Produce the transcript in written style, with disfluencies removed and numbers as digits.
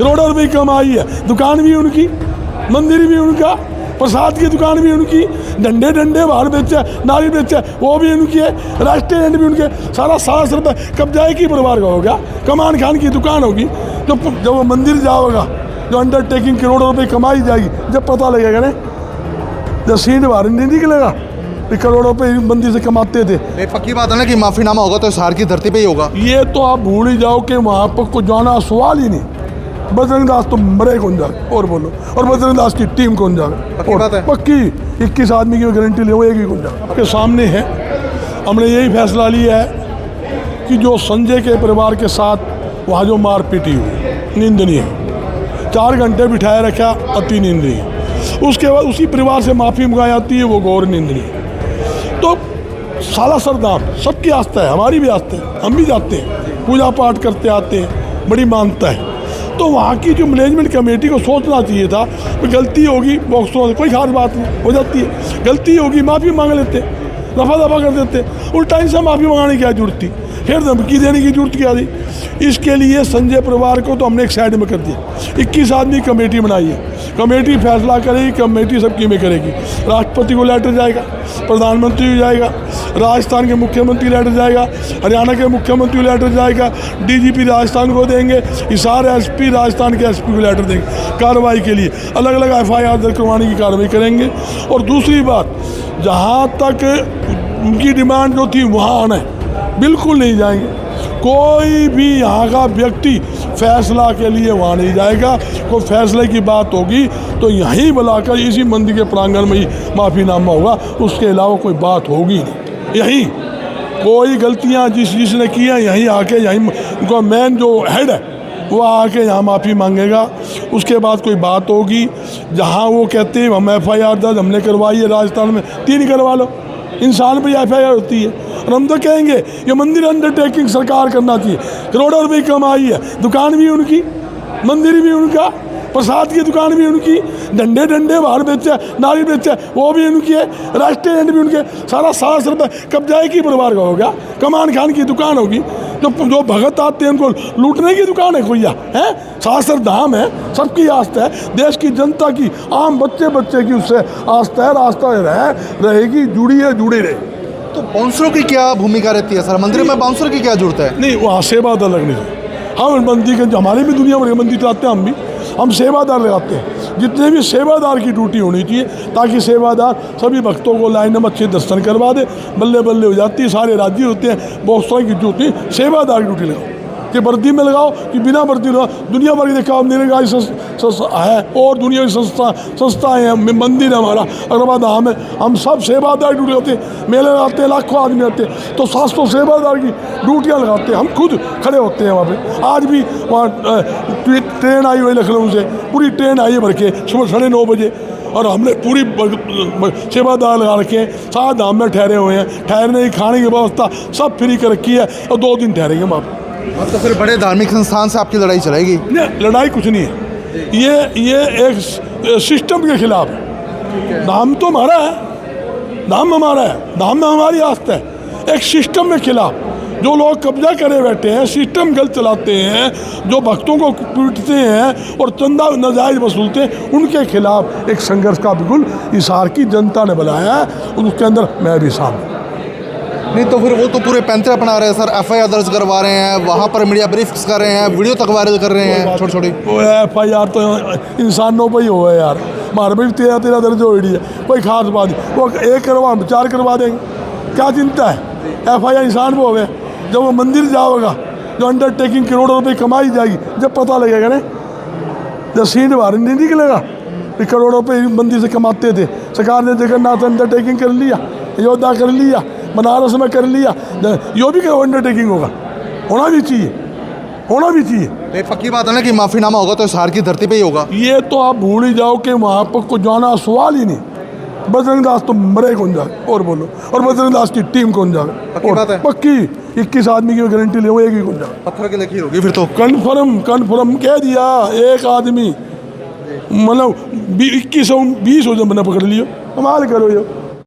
करोड़ों रुपए की कमाई है, दुकान भी उनकी, मंदिर भी उनका, प्रसाद की दुकान भी उनकी, डंडे डंडे बाहर बेचे, नारी बेचे, वो भी उनकी है, रेस्टोरेंट भी उनके, सारा 7 रुपये कब्जा की परिवार का हो गया। कमान खान की दुकान होगी, जब वो मंदिर जाओगा, जो अंडरटेकिंग करोड़ों रुपए कमाई जाएगी, जब पता लगेगा ना, जब सीट बाहर नहीं निकलेगा करोड़ों रुपए मंदिर से कमाते थे। पक्की बात है ना कि माफीनामा होगा तो हिसार की धरती पे ही होगा। ये तो आप भूल ही जाओ कि वहाँ पर को जाना सवाल ही नहीं। बजरंग दास तो मरे कौन जाए और बोलो, और बजरंग दास की टीम कौन जाए, पक्की बात है। पक्की 21 आदमी की गारंटी ले, वो एक ही कौन जाए। आपके सामने है, हमने यही फैसला लिया है कि जो संजय के परिवार के साथ वहाँ जो मारपीटी हुई निंदनीय है, 4 घंटे बिठाए रखा, अति निंदनीय। उसके बाद उसी परिवार से माफ़ी मंगाई जाती है, वो गौर निंदनीय। तो साला सरदार सबकी आस्था है, हमारी भी आस्था है, हम भी जाते हैं, पूजा पाठ करते आते हैं, बड़ी मानता है। तो वहाँ की जो मैनेजमेंट कमेटी को सोचना चाहिए था, गलती होगी बॉक्सों से कोई खास बात नहीं, हो जाती है, गलती होगी माफ़ी मांग लेते, दफ़ा दफ़ा कर देते, उल्टा इनसे माफ़ी मंगाने की क्या जरूरत थी, फिर धमकी देने की जरूरत क्या थी। इसके लिए संजय परिवार को तो हमने एक साइड में कर दिया। 21 आदमी कमेटी बनाई है, कमेटी फैसला करेगी, कमेटी सबकी में करेगी। राष्ट्रपति को लेटर जाएगा, प्रधानमंत्री को जाएगा, राजस्थान के मुख्यमंत्री लेटर जाएगा, हरियाणा के मुख्यमंत्री को लेटर जाएगा, डीजीपी राजस्थान को देंगे, सारे एसपी राजस्थान के एसपी को लेटर देंगे कार्रवाई के लिए, अलग अलग FIR दर्ज करवाने की कार्रवाई करेंगे। और दूसरी बात, जहाँ तक उनकी डिमांड जो थी वहाँ आना है, बिल्कुल नहीं जाएंगे। कोई भी यहाँ का व्यक्ति फैसला के लिए वहाँ नहीं जाएगा। कोई फैसले की बात होगी तो यहीं बुलाकर इसी मंदिर के प्रांगण में ही माफ़ीनामा होगा, उसके अलावा कोई बात होगी नहीं। यहीं कोई गलतियाँ जिसने की हैं, यहीं आके, यहीं उनका मेन जो हेड है वो आके यहाँ माफ़ी मांगेगा। उसके बाद कोई बात होगी, जहाँ वो कहते हैं हम FIR दर्ज हमने करवाई है राजस्थान में, 3 करवा लो, इंसान पर FIR होती है। और हम तो कहेंगे ये मंदिर अंडरटेकिंग सरकार करना चाहिए, करोड़ों रुपए की कमाई है, दुकान भी उनकी, मंदिर भी उनका, प्रसाद की दुकान भी उनकी, डंडे डंडे बाहर बेचे, नारी बेचे, वो भी उनकी है, रेस्टोरेंट भी उनके, सारा 7 रुपये कब्जा की परिवार का हो गया। कमान खान की दुकान होगी, जो भगत आते हैं उनको लूटने की दुकान है कोई है, सासर धाम है, सबकी आस्था है, देश की जनता की, आम बच्चे की उससे आस्था है, रास्ता रहेगी, जुड़ी है, जुड़ी रहे। तो बाउंसरों की क्या भूमिका रहती है सर, मंदिर में बाउंसर की क्या जरूरत है? नहीं, वहाँ सेवादार लगने से, हम मंदिर के, हमारे भी दुनिया भर के मंदिर चलाते हैं, हम सेवादार लगाते हैं। जितने भी सेवादार की ड्यूटी होनी चाहिए, ताकि सेवादार सभी भक्तों को लाइन में अच्छे दर्शन करवा दे, बल्ले बल्ले हो जाती है, सारे राज्य होते हैं, बहुत सारी की ड्यूटी सेवादार की ड्यूटी लगाओ, कि वर्दी में लगाओ कि बिना वर्दी लगाओ। दुनिया भर की देखा निरंकारी है, और दुनिया की संस्थाएँ हैं, मंदिर है हमारा, अग्रवा धाम है, हम सब सेवादार ड्यूटी होते हैं। मेले लगाते हैं, लाखों आदमी आते हैं, तो 700 सेवादार की ड्यूटियाँ लगाते हैं, हम खुद खड़े होते हैं वहाँ पे। आज भी वहाँ ट्रेन आई हुई लखनऊ से, पूरी ट्रेन आई है भर के, सुबह 9:30 बजे, और हमने पूरी सेवादार लगा रखे हैं, 7 धाम में ठहरे हुए हैं, ठहरने की खाने की व्यवस्था सब फ्री कर रखी है, और 2 दिन ठहरेंगे वहाँ पर। तो फिर बड़े धार्मिक संस्थान से आपकी लड़ाई चलेगी? नहीं, लड़ाई कुछ नहीं है, ये एक सिस्टम के खिलाफ है। धाम तो हमारा है, धाम हमारा है, धाम में हमारी आस्था है। एक सिस्टम के खिलाफ जो लोग कब्जा करे बैठे हैं, सिस्टम गलत चलाते हैं, जो भक्तों को पीटते हैं और चंदा नाजायज वसूलते हैं, उनके खिलाफ एक संघर्ष का बिल्कुल हिसार की जनता ने बनाया है, उसके अंदर मैं भी शामिल। नहीं तो फिर वो तो पूरे पैंतरे अपना रहे हैं सर, FIR दर्ज करवा रहे हैं, वहाँ पर मीडिया ब्रीफ्स कर रहे हैं, वीडियो तक वायरल कर रहे हैं छोटी। वो FIR तो इंसानों पर ही हो है यार, हमारे भी 13 दर्ज हो रही है, कोई खास बात नहीं। वो 1 करवा 4 करवा देंगे, क्या चिंता है, FIR इंसान को हो गए। जब वो मंदिर जाओगा, जो अंडरटेकिंग करोड़ों रुपए कमाई जाएगी, जब पता लगेगा ना, जब सीट बाहर नहीं निकलेगा करोड़ों रुपए मंदिर से कमाते थे। सरकार ने जगन्नाथ अंडरटेकिंग कर लिया, अयोध्या कर लिया, बनारस में कर लिया, यो भी अंडरटेकिंग होगा, होना भी चाहिए, होना भी चाहिए। पक्की बात है ना कि माफीनामा होगा तो हिसार की धरती पे ही होगा। ये तो आप भूल ही जाओ कि वहाँ पर को जाना सवाल ही नहीं। बजरंग दास तो मरे कौन जाए और बोलो, और बजरंग दास की टीम कौन जाए, पक्की बात है। पक्की 21 आदमी की गारंटी ले, वो एक ही कौन जाए। पत्थर की लकीर होगी फिर तो। कन्फर्म कह दिया, एक आदमी मतलब 21 20 हो जब मैंने पकड़ लियो, कमाल करो यो।